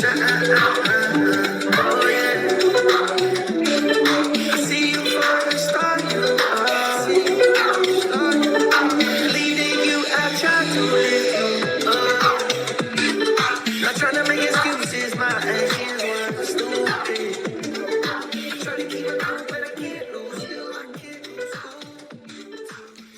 Oh yeah, I see you from the start. Leading you, I tried to live you. Not trying to make excuses, my actions were stupid. Trying to keep it up, but I can't lose you. I can't lose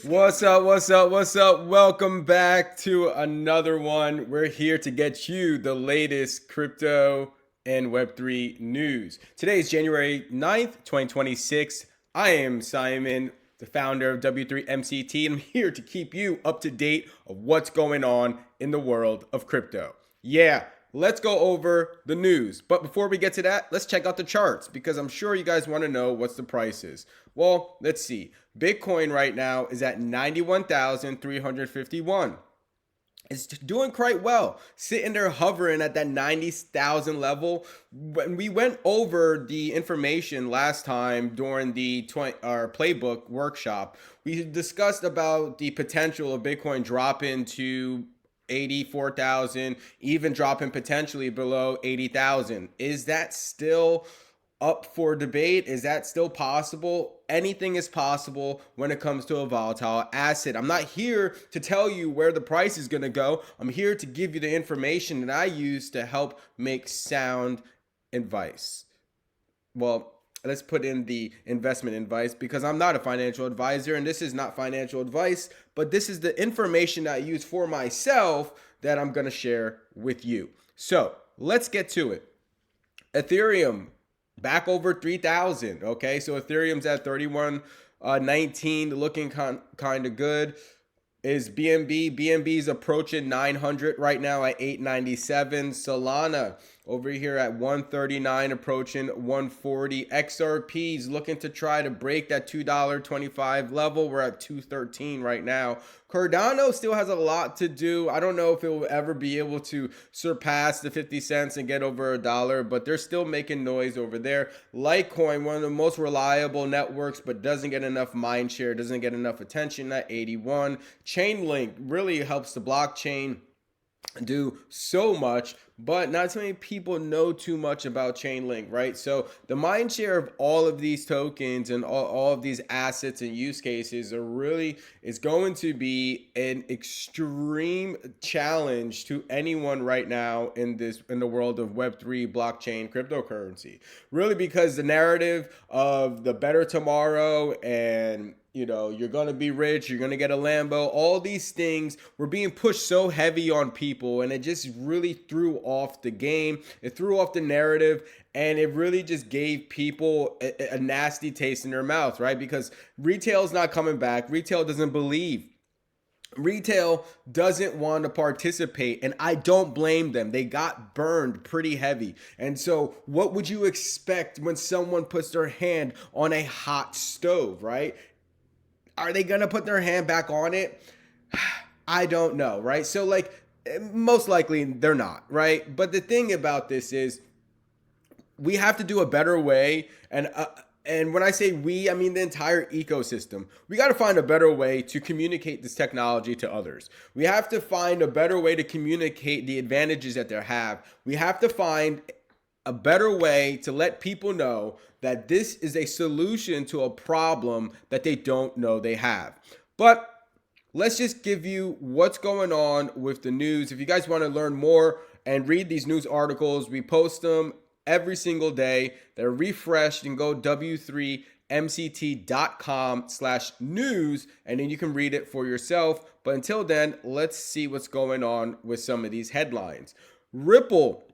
you. What's up? What's up? What's up? Welcome back to another one. We're here to get you the latest crypto and Web3 news. Today is January 9th, 2026. I am Simon, the founder of W3MCT, and I'm here to keep you up to date of what's going on in the world of crypto. Yeah, let's go over the news. But before we get to that, let's check out the charts because I'm sure you guys want to know what's the prices. Well, let's see. Bitcoin right now is at 91,351. It's doing quite well, sitting there hovering at that 90,000 level. When we went over the information last time during the our playbook workshop, we discussed about the potential of Bitcoin dropping to 84,000, even dropping potentially below 80,000. Is that still up for debate? Is that still possible? Anything is possible when it comes to a volatile asset. I'm not here to tell you where the price is going to go. I'm here to give you the information that I use to help make sound advice. Well, let's put in the investment advice because I'm not a financial advisor and this is not financial advice, but this is the information that I use for myself that I'm going to share with you. So let's get to it. Ethereum back over 3,000. Okay, so Ethereum's at 31.19, looking kind of good. Is BNB? BNB's approaching 900 right now at 897. Solana over here at 139, approaching 140. XRP's looking to try to break that $2.25 level. We're at 213 right now. Cardano still has a lot to do. I don't know if it will ever be able to surpass the 50 cents and get over $1, but they're still making noise over there. Litecoin, one of the most reliable networks, but doesn't get enough mind share, doesn't get enough attention at 81. Chainlink really helps the blockchain do so much, but not too many people know too much about Chainlink, right? So the mind share of all of these tokens and all of these assets and use cases is going to be an extreme challenge to anyone right now in the world of Web3 blockchain cryptocurrency. Really, because the narrative of the better tomorrow and you're going to be rich, you're going to get a Lambo, all these things were being pushed so heavy on people, and it just really threw off the game. It threw off the narrative, and it really just gave people a nasty taste in their mouth, right? Because retail is not coming back. Retail doesn't believe. Retail doesn't want to participate, and I don't blame them. They got burned pretty heavy. And so what would you expect when someone puts their hand on a hot stove, right? Are they going to put their hand back on it? I don't know, right? So most likely they're not, right? But the thing about this is we have to do a better way, and when I say we, I mean the entire ecosystem. We got to find a better way to communicate this technology to others. We have to find a better way to communicate the advantages that they have. We have to find a better way to let people know that this is a solution to a problem that they don't know they have. But let's just give you what's going on with the news. If you guys want to learn more and read these news articles, we post them every single day. They're refreshed. You can go w3mct.com/news and then you can read it for yourself. But until then, let's see what's going on with some of these headlines. Ripple.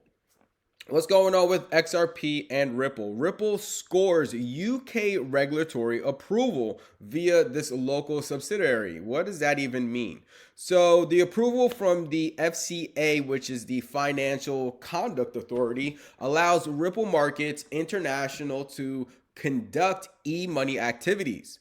What's going on with XRP and Ripple? Ripple scores UK regulatory approval via this local subsidiary. What does that even mean? So the approval from the FCA, which is the Financial Conduct Authority, allows Ripple Markets International to conduct e-money activities.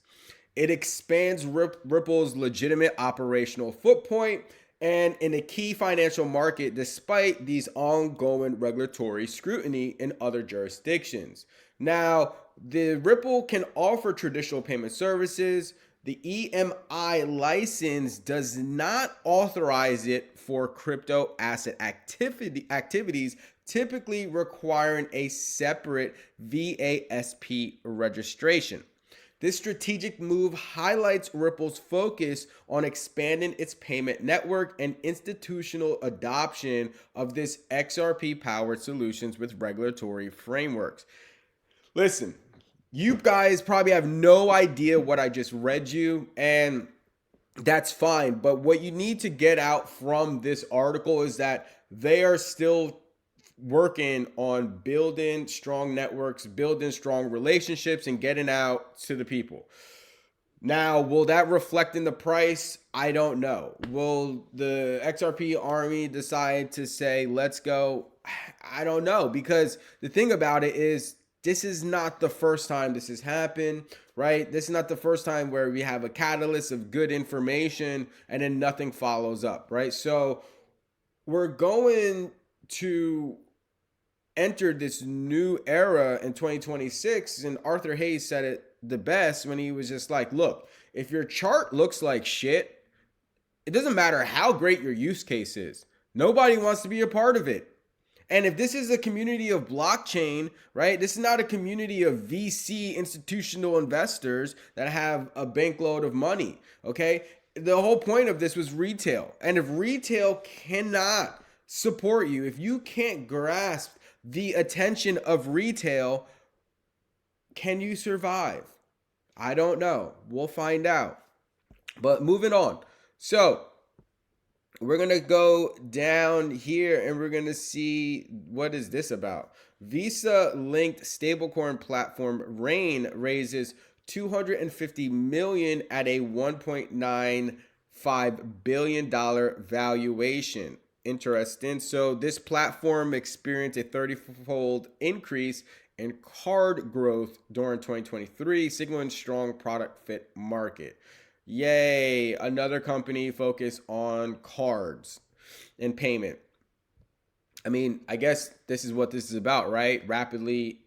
It expands Ripple's legitimate operational footprint and in a key financial market despite these ongoing regulatory scrutiny in other jurisdictions. Now, the Ripple can offer traditional payment services, The EMI license does not authorize it for crypto asset activities, typically requiring a separate VASP registration. This strategic move highlights Ripple's focus on expanding its payment network and institutional adoption of this XRP powered solutions with regulatory frameworks. Listen, you guys probably have no idea what I just read you, and that's fine. But what you need to get out from this article is that they are still working on building strong networks, building strong relationships, and getting out to the people. Now, will that reflect in the price? I don't know. Will the XRP army decide to say, let's go? I don't know, because the thing about it is, this is not the first time this has happened, right? This is not the first time where we have a catalyst of good information and then nothing follows up, right? So we're going to enter this new era in 2026, and Arthur Hayes said it the best when he was just like, look, if your chart looks like shit, it doesn't matter how great your use case is. Nobody wants to be a part of it. And if this is a community of blockchain, right? This is not a community of VC institutional investors that have a bankload of money, okay? The whole point of this was retail. And if retail cannot support you, if you can't grasp the attention of retail, can you survive? I don't know. We'll find out. But moving on. So we're going to go down here and we're going to see, what is this about? Visa linked stablecoin platform Rain raises 250 million at a 1.95 billion dollar valuation. Interesting. So this platform experienced a 30-fold increase in card growth during 2023, signaling strong product fit market. Yay, another company focused on cards and payment. I mean, I guess this is what this is about, right? Rapidly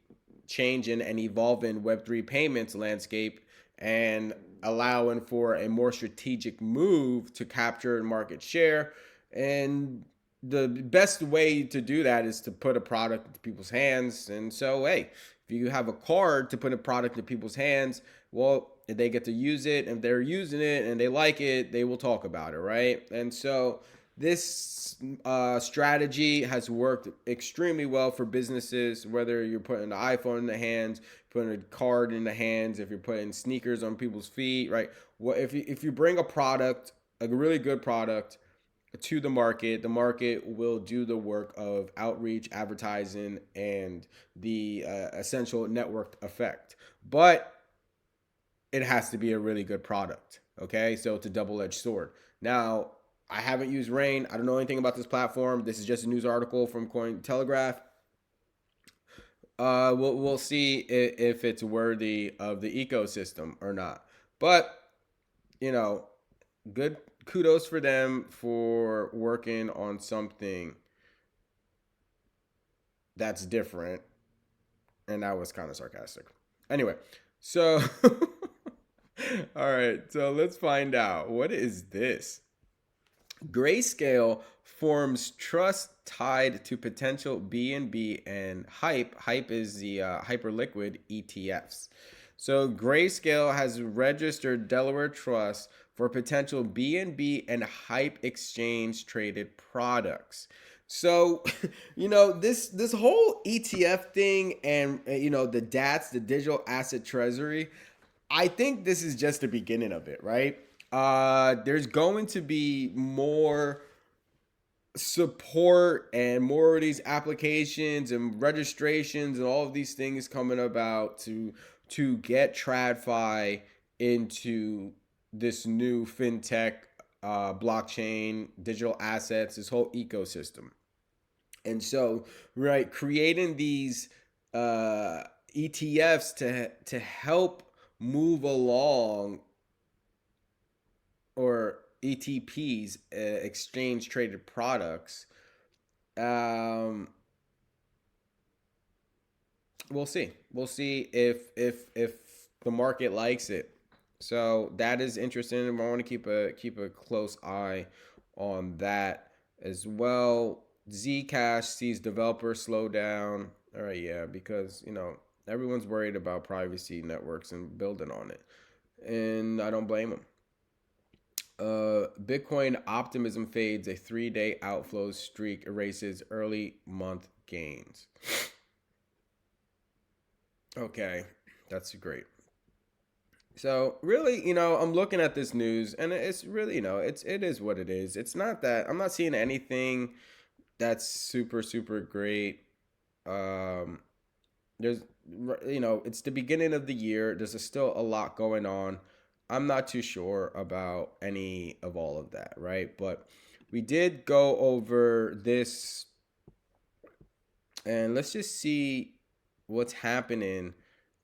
changing and evolving Web3 payments landscape and allowing for a more strategic move to capture market share. And the best way to do that is to put a product into people's hands. And so, hey, if you have a card to put a product in people's hands, well, they get to use it. And if they're using it and they like it, they will talk about it, right? And so this strategy has worked extremely well for businesses, whether you're putting the iPhone in the hands, putting a card in the hands, if you're putting sneakers on people's feet, right? Well, if you bring a product, a really good product, to the market will do the work of outreach, advertising, and the essential network effect. But it has to be a really good product. Okay, so it's a double-edged sword. Now, I haven't used Rain. I don't know anything about this platform. This is just a news article from Cointelegraph. We'll see if it's worthy of the ecosystem or not. But you know, good kudos for them for working on something that's different. And that was kind of sarcastic. Anyway, so all right, so let's find out. What is this? Grayscale forms trust tied to potential BNB and Hype. Hype is the Hyperliquid ETFs. So Grayscale has registered Delaware Trust for potential BNB and Hype exchange traded products. So, this whole ETF thing and the DATS, the digital asset treasury, I think this is just the beginning of it, right? There's going to be more support and more of these applications and registrations and all of these things coming about to get TradFi into this new fintech, blockchain, digital assets, this whole ecosystem. And so, right, creating these ETFs to help move along, or ETPs, exchange traded products. We'll see. We'll see if the market likes it. So that is interesting. I want to keep a close eye on that as well. Zcash sees developers slow down. All right, yeah, because everyone's worried about privacy networks and building on it, and I don't blame them. Bitcoin optimism fades. A 3-day outflow streak erases early month gains. Okay, that's great. So really, I'm looking at this news, and it's really, it is what it is. It's not that I'm not seeing anything that's super super great. Um, there's, it's the beginning of the year. There's still a lot going on. I'm not too sure about any of all of that, right? But we did go over this, and let's just see what's happening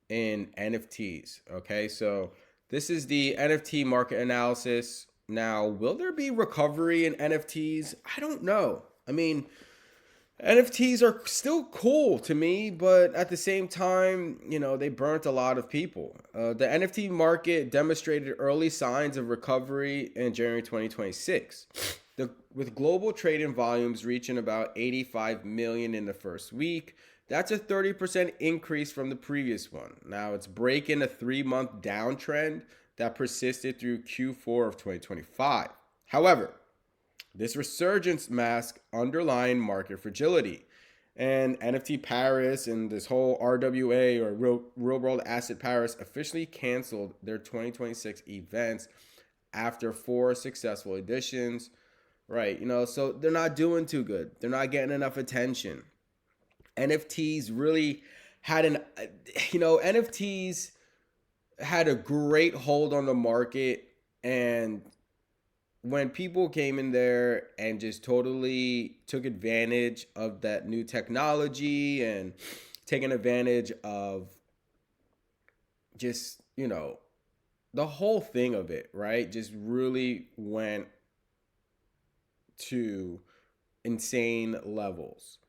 in NFTs. Okay, so this is the NFT market analysis. Now, will there be recovery in NFTs? I don't know. I mean, NFTs are still cool to me, but at the same time, they burnt a lot of people. The NFT market demonstrated early signs of recovery in January 2026. With global trading volumes reaching about 85 million in the first week, that's a 30% increase from the previous one. Now it's breaking a 3-month downtrend that persisted through Q4 of 2025. However, this resurgence masks underlying market fragility. And NFT Paris and this whole RWA, or Real World Asset Paris, officially canceled their 2026 events after 4 successful editions. Right, so they're not doing too good. They're not getting enough attention. NFTs really had NFTs had a great hold on the market, and when people came in there and just totally took advantage of that new technology and taking advantage of just, the whole thing of it, right? Just really went to insane levels.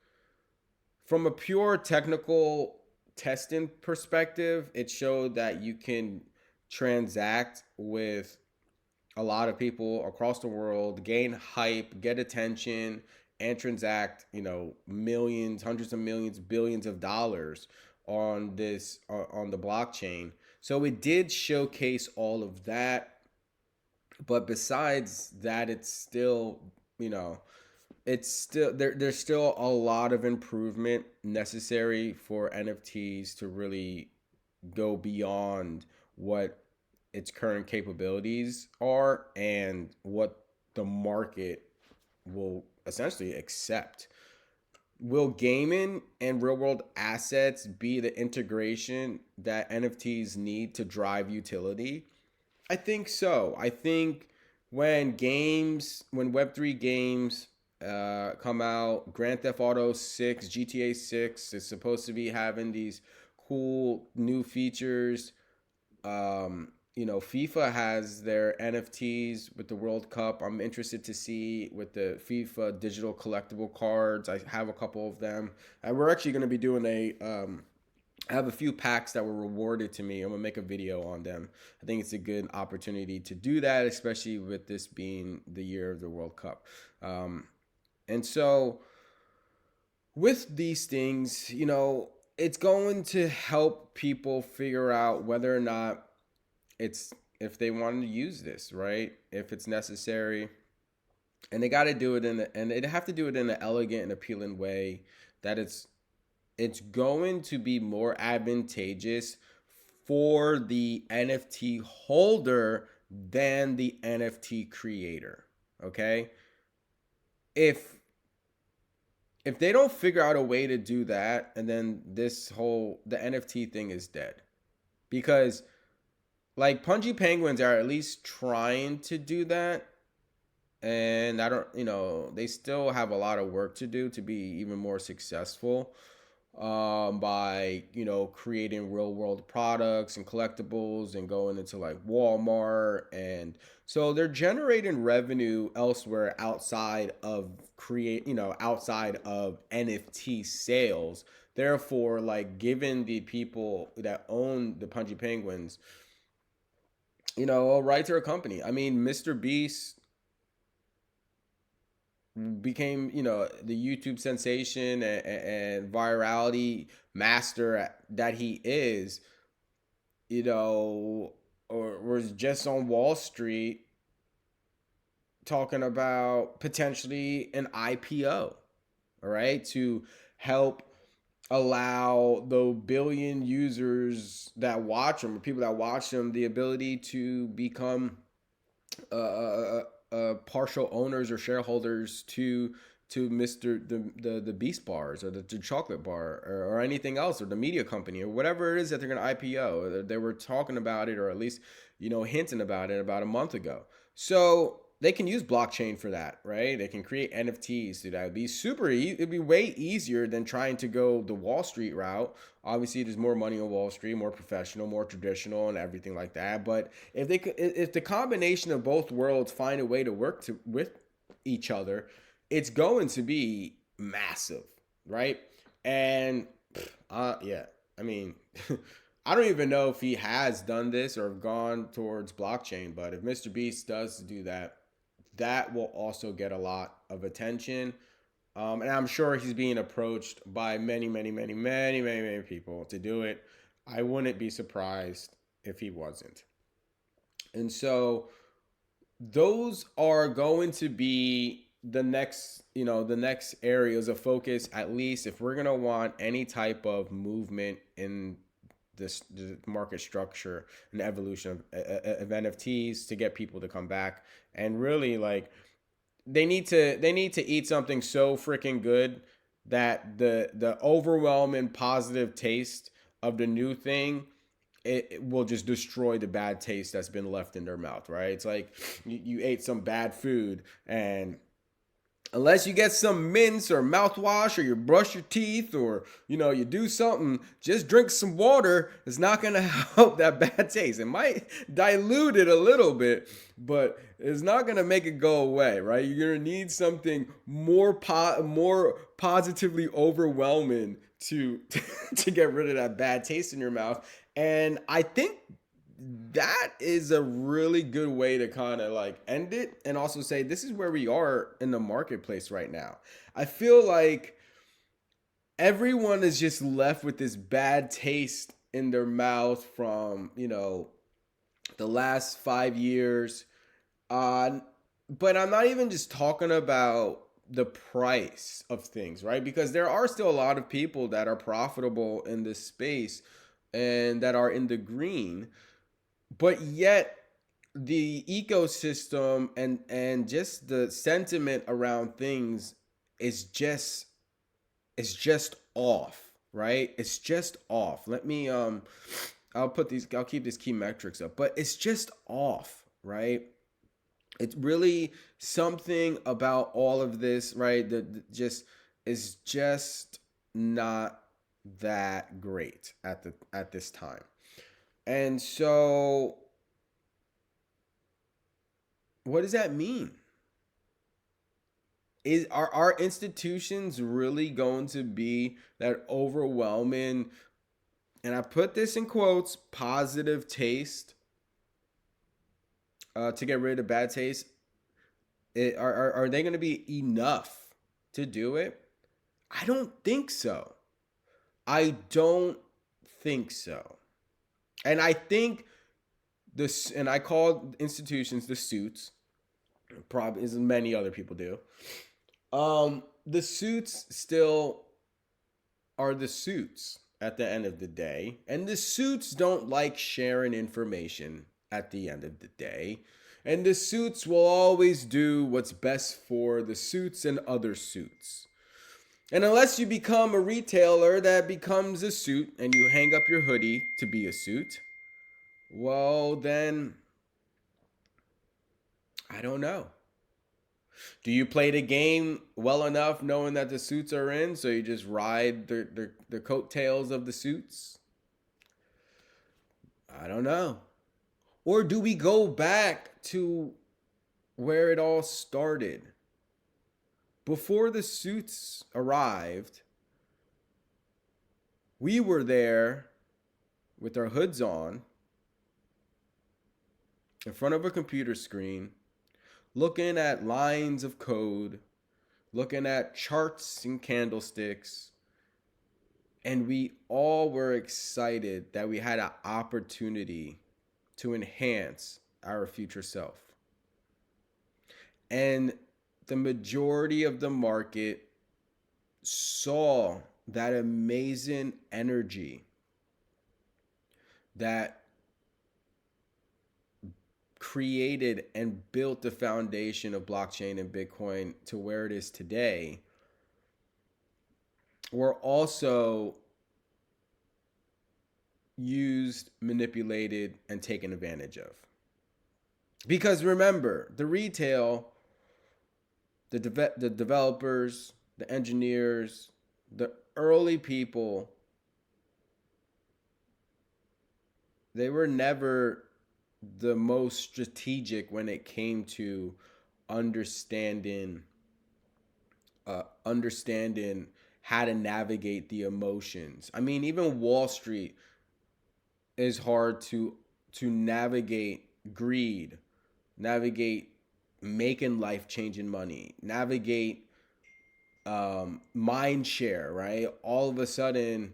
From a pure technical testing perspective, it showed that you can transact with a lot of people across the world, gain hype, get attention, and transact, millions, hundreds of millions, billions of dollars on this on the blockchain. So it did showcase all of that, but besides that, it's still, it's still there's still a lot of improvement necessary for NFTs to really go beyond what its current capabilities are and what the market will essentially accept. Will gaming and real world assets be the integration that NFTs need to drive utility? I think so. I think when Web3 games come out, Grand Theft Auto 6, GTA 6 is supposed to be having these cool new features. FIFA has their NFTs with the World Cup. I'm interested to see with the FIFA digital collectible cards. I have a couple of them. And we're actually going to be doing I have a few packs that were rewarded to me. I'm gonna make a video on them. I think it's a good opportunity to do that, especially with this being the year of the World Cup. And so, with these things, it's going to help people figure out whether or not it's if they want to use this, right? If it's necessary, and they got to do it and they have to do it in an elegant and appealing way that it's going to be more advantageous for the NFT holder than the NFT creator. Okay? If they don't figure out a way to do that, and then the NFT thing is dead. Because like Punji Penguins are at least trying to do that, and I don't, they still have a lot of work to do to be even more successful, by creating real world products and collectibles and going into like Walmart, and so they're generating revenue elsewhere outside of NFT sales. Therefore, like giving the people that own the Punji Penguins a right to a company. I mean, Mr. Beast became, the YouTube sensation and virality master that he is, or was just on Wall Street talking about potentially an IPO, all right, to help allow the billion users that watch them, or people that watch them, the ability to become partial owners or shareholders to Mr. the Beast bars, or the chocolate bar, or anything else, or the media company, or whatever it is that they're going to IPO. They were talking about it, or at least hinting about it about a month ago. So they can use blockchain for that, right? They can create NFTs to that. It'd be it'd be way easier than trying to go the Wall Street route. Obviously, there's more money on Wall Street, more professional, more traditional, and everything like that. But if the combination of both worlds find a way to work with each other, it's going to be massive, right? And yeah, I mean, I don't even know if he has done this or gone towards blockchain, but if Mr. Beast does do that, that will also get a lot of attention. And I'm sure he's being approached by many, many, many, many, many, many people to do it. I wouldn't be surprised if he wasn't. And so those are going to be the next areas of focus, at least if we're going to want any type of movement in the market structure and evolution of NFTs to get people to come back. And really, like, they need to eat something so freaking good that the overwhelming positive taste of the new thing, it will just destroy the bad taste that's been left in their mouth, right? It's like you ate some bad food, and unless you get some mints or mouthwash, or you brush your teeth, or you do something, just drink some water. It's not going to help that bad taste. It might dilute it a little bit, but it's not going to make it go away, right? You're going to need something more positively overwhelming to to get rid of that bad taste in your mouth. And I think that is a really good way to kind of like end it, and also say this is where we are in the marketplace right now. I feel like everyone is just left with this bad taste in their mouth from, the last 5 years. Uh, but I'm not even just talking about the price of things, right? Because there are still a lot of people that are profitable in this space and that are in the green, but yet the ecosystem and just the sentiment around things is just off, right? It's just off. I'll keep these key metrics up, but it's just off, right? It's really something about all of this, right? That just is just not that great at this time. And so what does that mean? Are our institutions really going to be that overwhelming, and I put this in quotes, positive taste, to get rid of bad taste? Are they going to be enough to do it? I don't think so. I don't think so. And I think this, and I call institutions the suits, probably as many other people do. The suits still are the suits at the end of the day, and the suits don't like sharing information at the end of the day. And the suits will always do what's best for the suits and other suits. And unless you become a retailer that becomes a suit and you hang up your hoodie to be a suit, well, then I don't know. Do you play the game well enough knowing that the suits are in, so you just ride the coattails of the suits? I don't know. Or do we go back to where it all started? Before the suits arrived, we were there with our hoods on, in front of a computer screen, looking at lines of code, looking at charts and candlesticks, and we all were excited that we had an opportunity to enhance our future self. And the majority of the market saw that amazing energy that created and built the foundation of blockchain and Bitcoin to where it is today, were also used, manipulated, and taken advantage of. Because remember, the retail, the developers, the engineers, the early people, they were never the most strategic when it came to understanding understanding how to navigate the emotions. I mean, even Wall Street is hard to navigate greed, navigate making life-changing money, navigate mind share, right? All of a sudden,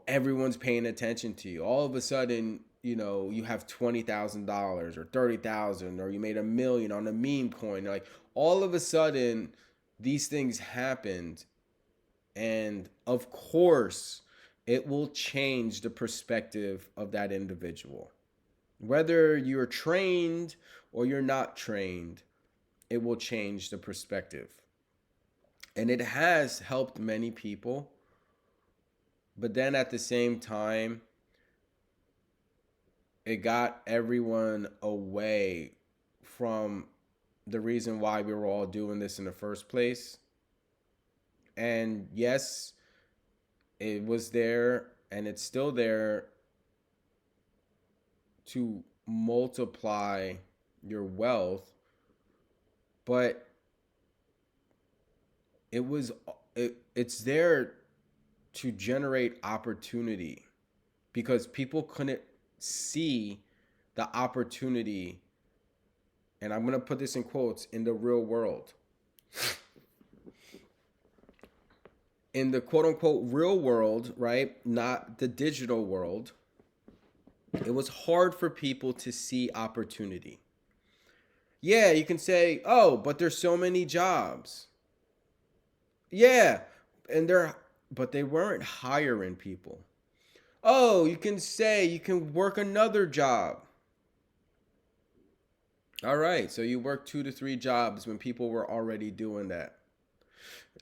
everyone's paying attention to you. All of a sudden, you have $20,000 or 30,000, or you made $1 million on a meme coin. Like, all of a sudden, these things happened, and of course, it will change the perspective of that individual. Whether you're trained or you're not trained, it will change the perspective. And it has helped many people. But then at the same time, it got everyone away from the reason why we were all doing this in the first place. And yes, it was there and it's still there to multiply your wealth, but it's there to generate opportunity, because people couldn't see the opportunity, and I'm going to put this in quotes, in the real world. In the quote unquote real world, right? Not the digital world. It was hard for people to see opportunity. Yeah, you can say, oh, but there's so many jobs. Yeah, but they weren't hiring people. Oh, you can say you can work another job. All right, so you work 2 to 3 jobs when people were already doing that.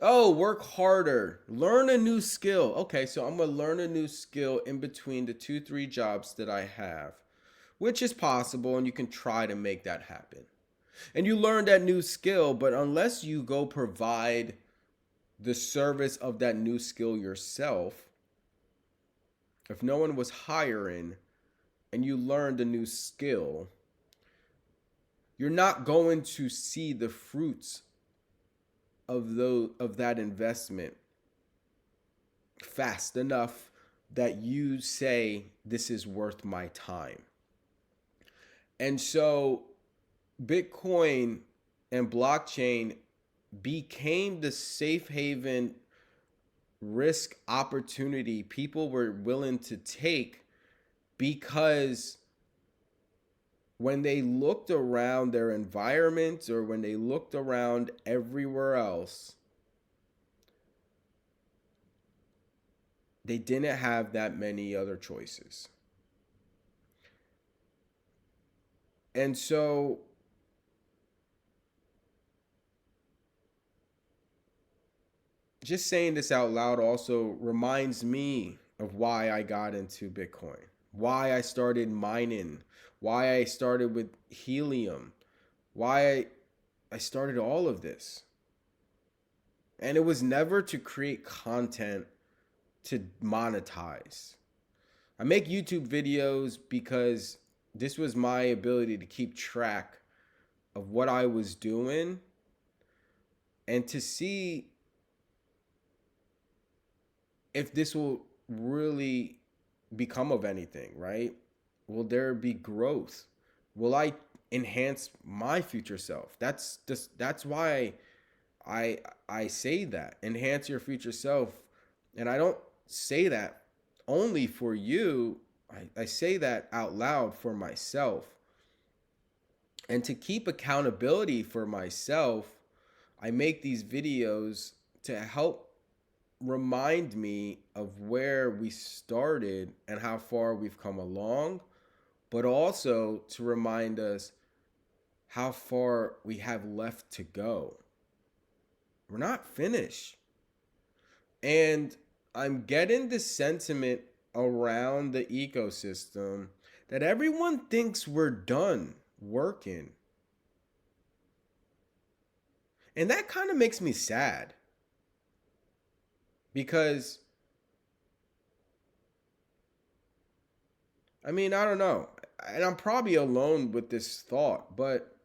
Oh, work harder. Learn a new skill. Okay, so I'm going to learn a new skill in between the 2, 3 jobs that I have, which is possible, and you can try to make that happen. And you learn that new skill, but unless you go provide the service of that new skill yourself, if no one was hiring and you learned a new skill, you're not going to see the fruits of that investment fast enough that you say, this is worth my time. And so Bitcoin and blockchain became the safe haven risk opportunity people were willing to take, because when they looked around their environment, or when they looked around everywhere else, they didn't have that many other choices. And so just saying this out loud also reminds me of why I got into Bitcoin, why I started mining, why I started with helium, why I started all of this. And it was never to create content to monetize. I make YouTube videos because this was my ability to keep track of what I was doing and to see if this will really become of anything, right? Will there be growth? will I enhance my future self? That's why I I say that. Enhance your future self. And I don't say that only for you. I say that out loud for myself. And to keep accountability for myself, I make these videos to help remind me of where we started and how far we've come along, but also to remind us how far we have left to go. We're not finished. And I'm getting the sentiment around the ecosystem that everyone thinks we're done working. And that kind of makes me sad because, I mean, I don't know. And I'm probably alone with this thought, but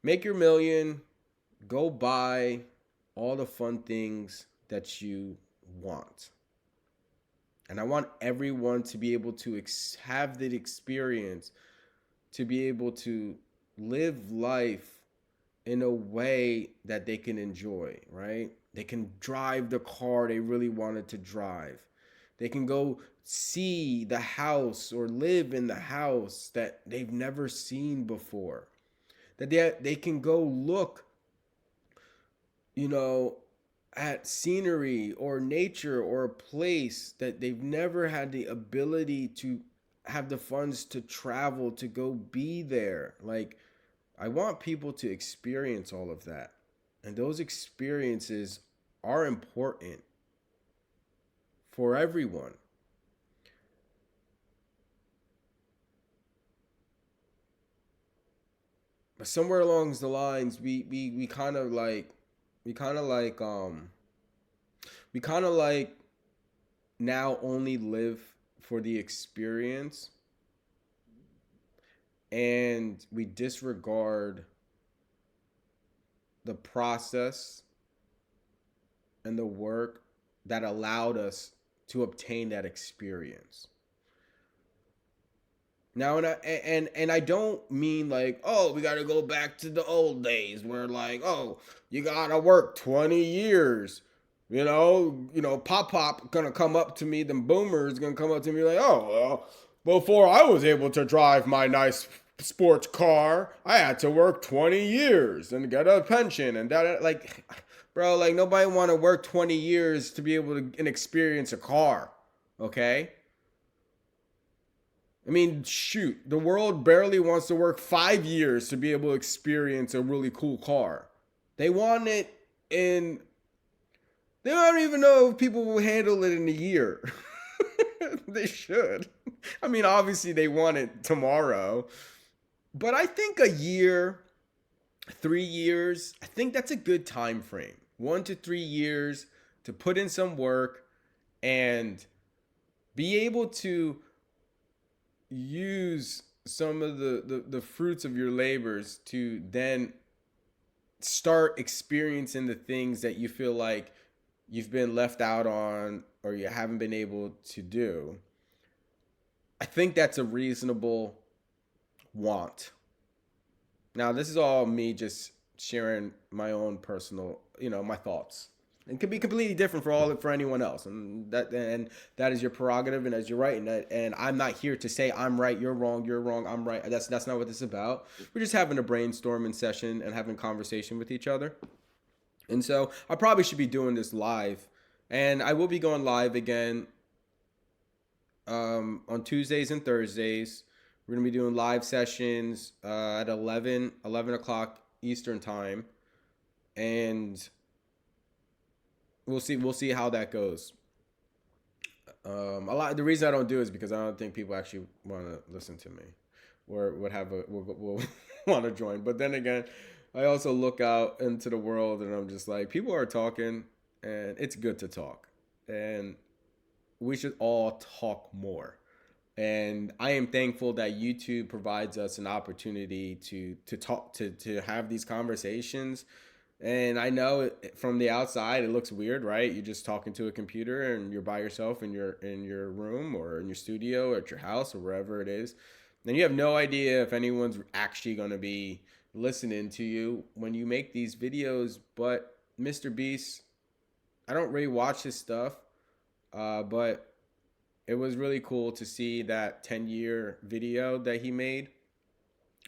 make your million, go buy all the fun things that you want. And I want everyone to be able to have the experience, to be able to live life in a way that they can enjoy, right? They can drive the car they really wanted to drive. They can go see the house or live in the house that they've never seen before. That they can go look, you know, at scenery or nature or a place that they've never had the ability to have the funds to travel to go be there. Like, I want people to experience all of that. And those experiences are important for everyone. But somewhere along the lines, we kind of like we kind of like we kind of like now only live for the experience, and we disregard the process and the work that allowed us to obtain that experience. Now, and I don't mean like, oh, we got to go back to the old days where like, oh, you got to work 20 years. Pop gonna come up to me, them boomers gonna come up to me like, oh, well, before I was able to drive my nice sports car, I had to work 20 years and get a pension and that. Like, bro, like nobody want to work 20 years to be able to experience a car, okay? I mean, shoot, the world barely wants to work 5 years to be able to experience a really cool car. They want it in. They don't even know if people will handle it in a year. They should. I mean, obviously, they want it tomorrow. But I think a year, 3 years, I think that's a good time frame. 1 to 3 years to put in some work and be able to use some of the fruits of your labors to then start experiencing the things that you feel like you've been left out on or you haven't been able to do. I think that's a reasonable want. Now, this is all me just sharing my own personal, my thoughts. It could be completely different for anyone else, and that is your prerogative, and as you're right, and I'm not here to say I'm right, you're wrong, I'm right. That's not what this is about. We're just having a brainstorming session and having conversation with each other. And so I probably should be doing this live, and I will be going live again on Tuesdays and Thursdays. We're gonna be doing live sessions at 11 o'clock Eastern time, and we'll see how that goes. The reason I don't do it is because I don't think people actually want to listen to me, or will want to join. But then again, I also look out into the world and I'm just like, people are talking, and it's good to talk, and we should all talk more. And I am thankful that YouTube provides us an opportunity to talk to have these conversations. And I know from the outside it looks weird, right? You're just talking to a computer and you're by yourself in your room or in your studio or at your house or wherever it is. And you have no idea if anyone's actually going to be listening to you when you make these videos. But Mr. Beast, I don't really watch his stuff, but it was really cool to see that 10-year video that he made.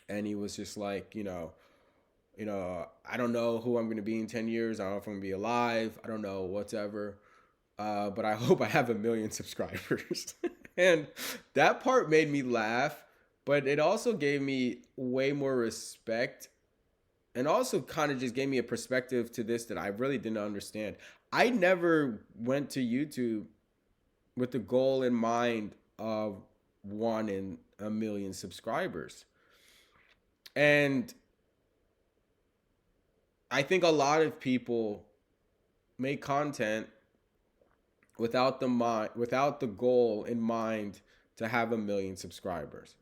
And he was just like, I don't know who I'm going to be in 10 years. I don't know if I'm going to be alive. I don't know, whatever. But I hope I have 1 million subscribers. And that part made me laugh, but it also gave me way more respect and also kind of just gave me a perspective to this that I really didn't understand. I never went to YouTube with the goal in mind of wanting 1 million subscribers. And I think a lot of people make content without the goal in mind to have 1 million subscribers.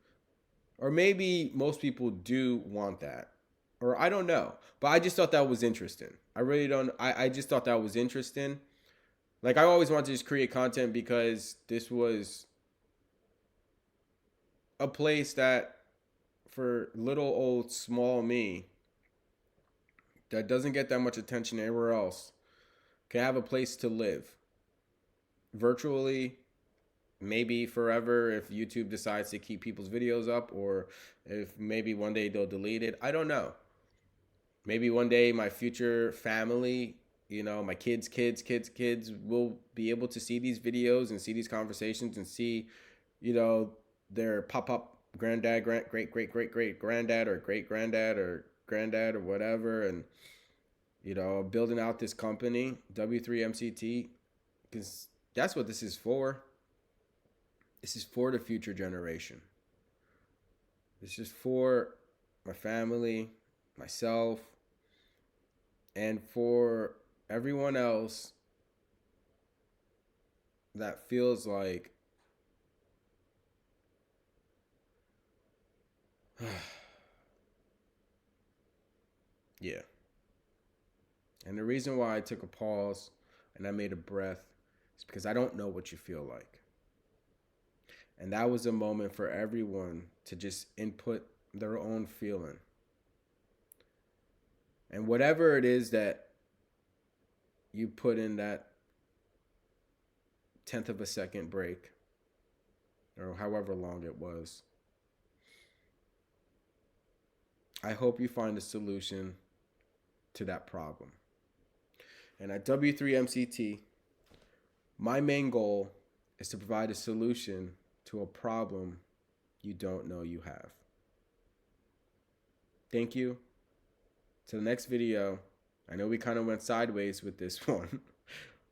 Or maybe most people do want that. Or I don't know. But I just thought that was interesting. I really don't I just thought that was interesting. Like I always wanted to just create content because this was a place that for little old small me that doesn't get that much attention anywhere else can have a place to live virtually, maybe forever if YouTube decides to keep people's videos up, or if maybe one day they'll delete it. I don't know. Maybe one day my future family, my kids will be able to see these videos and see these conversations and see, their pop-up granddad, great granddad or great granddad or granddad or whatever, and building out this company, W3MCT, because that's what this is for. This is for the future generation. This is for my family, myself, and for everyone else that feels like yeah. And the reason why I took a pause and I made a breath is because I don't know what you feel like. And that was a moment for everyone to just input their own feeling. And whatever it is that you put in that 10th of a second break, or however long it was, I hope you find a solution to that problem. And at W3MCT, my main goal is to provide a solution to a problem you don't know you have. Thank you. To the next video. I know we kind of went sideways with this one,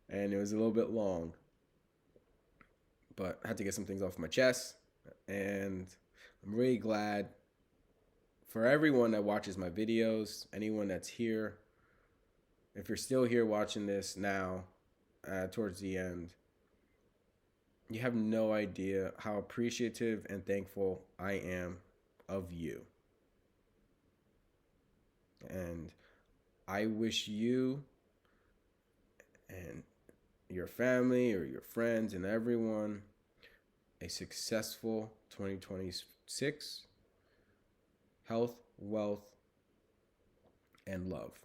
and it was a little bit long, but I had to get some things off my chest, and I'm really glad for everyone that watches my videos, anyone that's here. If you're still here watching this now, towards the end, you have no idea how appreciative and thankful I am of you. And I wish you and your family or your friends and everyone a successful 2026. Health, wealth, and love.